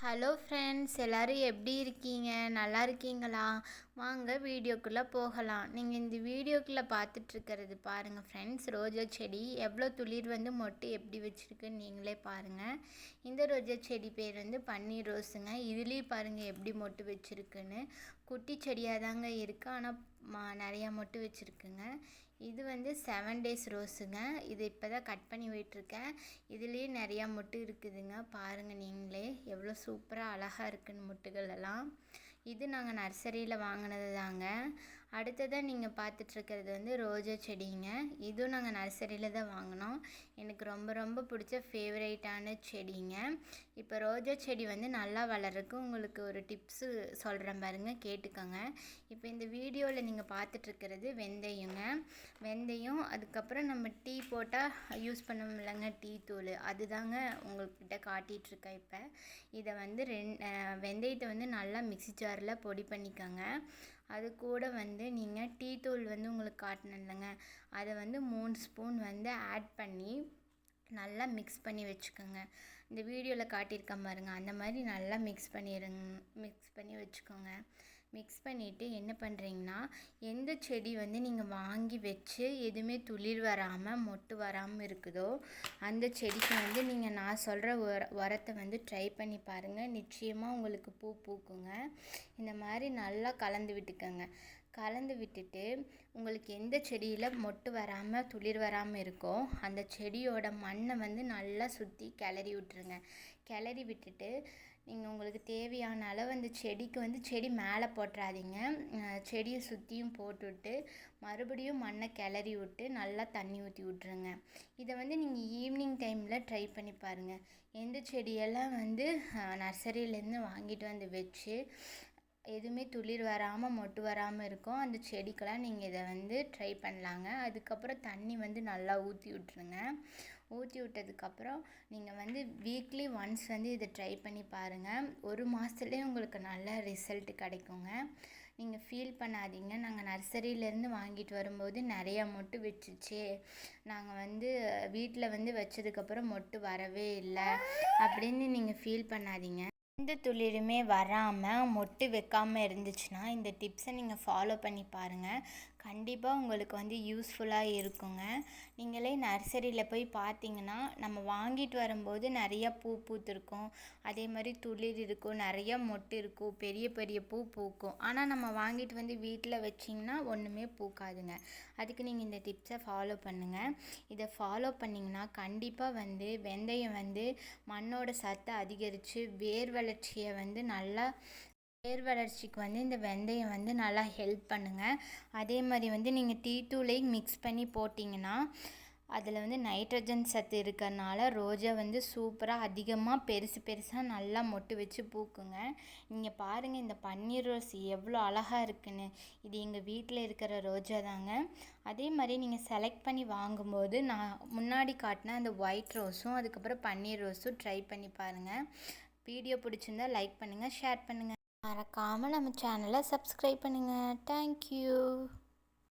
Hello friends, எல்லோரும் எப்படி இருக்கீங்க? நல்லா இருக்கீங்களா? வாங்க வீடியோக்குள்ளே போகலாம். நீங்கள் இந்த வீடியோக்குள்ளே பார்த்துட்ருக்கிறது பாருங்கள் ஃப்ரெண்ட்ஸ், ரோஜா செடி எவ்வளோ துளிர் வந்து மொட்டு எப்படி வச்சுருக்குன்னு நீங்களே பாருங்கள். இந்த ரோஜா செடி பேர் வந்து பன்னீர் ரோஸுங்க. இதுலேயும் பாருங்கள் எப்படி மொட்டு வச்சுருக்குன்னு. குட்டி செடியாக தாங்க இருக்குது, ஆனால் நிறையா மொட்டு வச்சுருக்குங்க. இது வந்து 7 days ரோஸுங்க. இது இப்போ தான் கட் பண்ணி விட்டுருக்கேன். இதுலேயே நிறையா மொட்டு இருக்குதுங்க. பாருங்கள் நீங்களே எவ்வளோ சூப்பராக அழகாக இருக்குன்னு மொட்டுகள் எல்லாம். இது நாங்கள் நர்சரியில் வாங்கினது தாங்க. அடுத்ததாக நீங்கள் பார்த்துட்ருக்கிறது வந்து ரோஜா செடிங்க. இதுவும் நாங்கள் நர்சரியில் தான் வாங்கினோம். எனக்கு ரொம்ப ரொம்ப பிடிச்ச ஃபேவரேட்டான செடிங்க. இப்போ ரோஜா செடி வந்து நல்லா வளர்றதுக்கு உங்களுக்கு ஒரு டிப்ஸு சொல்கிறேன் பாருங்க, கேட்டுக்கோங்க. இப்போ இந்த வீடியோவில் நீங்கள் பார்த்துட்ருக்கிறது வெந்தயங்க. வெந்தயம், அதுக்கப்புறம் நம்ம டீ போட்டால் யூஸ் பண்ணோம் இல்லைங்க, டீ தூள், அதுதாங்க உங்கள்கிட்ட காட்டிகிட்ருக்கேன். இப்போ இதை வந்து வெந்தயத்தை வந்து நல்லா மிக்ஸி ஜாரில் பொடி பண்ணிக்கோங்க. அது கூட வந்து நீங்கள் டீ தூள் வந்து உங்களுக்கு காட்டினேன் இல்லைங்க, அதை வந்து 3 ஸ்பூன் வந்து ஆட் பண்ணி நல்லா மிக்ஸ் பண்ணி வச்சுக்கோங்க. இந்த வீடியோவில் காட்டியிருக்கேன் பாருங்கள், அந்த மாதிரி நல்லா மிக்ஸ் பண்ணி வச்சுக்கோங்க. மிக்ஸ் பண்ணிவிட்டு என்ன பண்ணுறீங்கன்னா, எந்த செடி வந்து நீங்கள் வாங்கி வச்சு எதுவுமே துளிர் வராமல் மொட்டு வராமல் இருக்குதோ அந்த செடிக்கு வந்து நீங்கள் நான் சொல்கிற உரத்தை வந்து ட்ரை பண்ணி பாருங்கள். நிச்சயமாக உங்களுக்கு பூ பூக்குங்க. இந்த மாதிரி நல்லா கலந்து விட்டுக்கோங்க. கலந்து விட்டுட்டு உங்களுக்கு எந்த செடியில் மொட்டு வராமல் துளிர் வராமல் இருக்கோ அந்த செடியோட மண்ணை வந்து நல்லா சுற்றி கிளறி விட்டுருங்க. கிளறி விட்டுட்டு நீங்கள் உங்களுக்கு தேவையான அளவு அந்த செடிக்கு வந்து செடி மேலே போட்டுறாதீங்க. செடியை சுற்றியும் போட்டுவிட்டு மறுபடியும் மண்ணை கிளறி விட்டு நல்லா தண்ணி ஊற்றி விட்ருங்க. இதை வந்து நீங்கள் ஈவினிங் டைமில் ட்ரை பண்ணி பாருங்கள். எந்த செடியெல்லாம் வந்து நர்சரியிலேருந்து வாங்கிட்டு வந்து வச்சு எதுவுமே துளிர் வராமல் மொட்டு வராமல் இருக்கும் அந்த செடிக்கெல்லாம் நீங்கள் இதை வந்து ட்ரை பண்ணலாங்க. அதுக்கப்புறம் தண்ணி வந்து நல்லா ஊற்றி விட்ருங்க. ஊற்றி விட்டதுக்கப்புறம் நீங்கள் வந்து வீக்லி ஒன்ஸ் வந்து இதை ட்ரை பண்ணி பாருங்கள். 1 மாதத்துலேயே உங்களுக்கு நல்ல ரிசல்ட் கிடைக்குங்க. நீங்கள் ஃபீல் பண்ணாதீங்க, நாங்கள் நர்சரியிலேருந்து வாங்கிட்டு வரும்போது நிறையா மொட்டு வச்சுச்சு, நாங்கள் வந்து வீட்டில் வந்து வச்சதுக்கப்புறம் மொட்டு வரவே இல்லை அப்படின்னு நீங்கள் ஃபீல் பண்ணாதீங்க. எந்த துளிருமே வராமல் மொட்டு வைக்காமல் இருந்துச்சுன்னா இந்த டிப்ஸை நீங்கள் ஃபாலோ பண்ணி பாருங்கள். கண்டிப்பாக உங்களுக்கு வந்து யூஸ்ஃபுல்லாக இருக்குங்க. நீங்களே நர்சரியில் போய் பார்த்தீங்கன்னா நம்ம வாங்கிட்டு வரும்போது நிறையா பூ பூத்திருக்கும், அதே மாதிரி துளிர் இருக்கும், நிறையா மொட்டு இருக்கும், பெரிய பெரிய பூ பூக்கும். ஆனால் நம்ம வாங்கிட்டு வந்து வீட்டில் வச்சிங்கன்னா ஒன்றுமே பூக்காதுங்க. அதுக்கு நீங்கள் இந்த டிப்ஸை ஃபாலோ பண்ணுங்கள். இதை ஃபாலோ பண்ணிங்கன்னா கண்டிப்பாக வந்து வெந்தயம் வந்து மண்ணோட சத்தை அதிகரித்து வேர் வளர்ச்சியை வந்து நல்லா வேர் வளர்ச்சிக்கு வந்து இந்த வெந்தயம் வந்து நல்லா ஹெல்ப் பண்ணுங்கள். அதே மாதிரி வந்து நீங்கள் டீ தூளையும் மிக்ஸ் பண்ணி போட்டிங்கன்னா அதில் வந்து நைட்ரஜன் சத்து இருக்கிறனால ரோஜா வந்து சூப்பராக அதிகமாக பெருசாக நல்லா மொட்டு வச்சு பூக்குங்க. நீங்கள் பாருங்கள் இந்த பன்னீர் ரோஸ் எவ்வளோ அழகாக இருக்குன்னு. இது எங்கள் வீட்டில் இருக்கிற ரோஜா தாங்க. அதே மாதிரி நீங்கள் செலக்ட் பண்ணி வாங்கும்போது நான் முன்னாடி காட்டின அந்த ஒயிட் ரோஸும் அதுக்கப்புறம் பன்னீர் ரோஸும் ட்ரை பண்ணி பாருங்கள். வீடியோ பிடிச்சிருந்தா லைக் பண்ணுங்கள், ஷேர் பண்ணுங்கள். மறக்காமல் நம்ம சேனலை சப்ஸ்கிரைப் பண்ணுங்கள். தேங்க்யூ.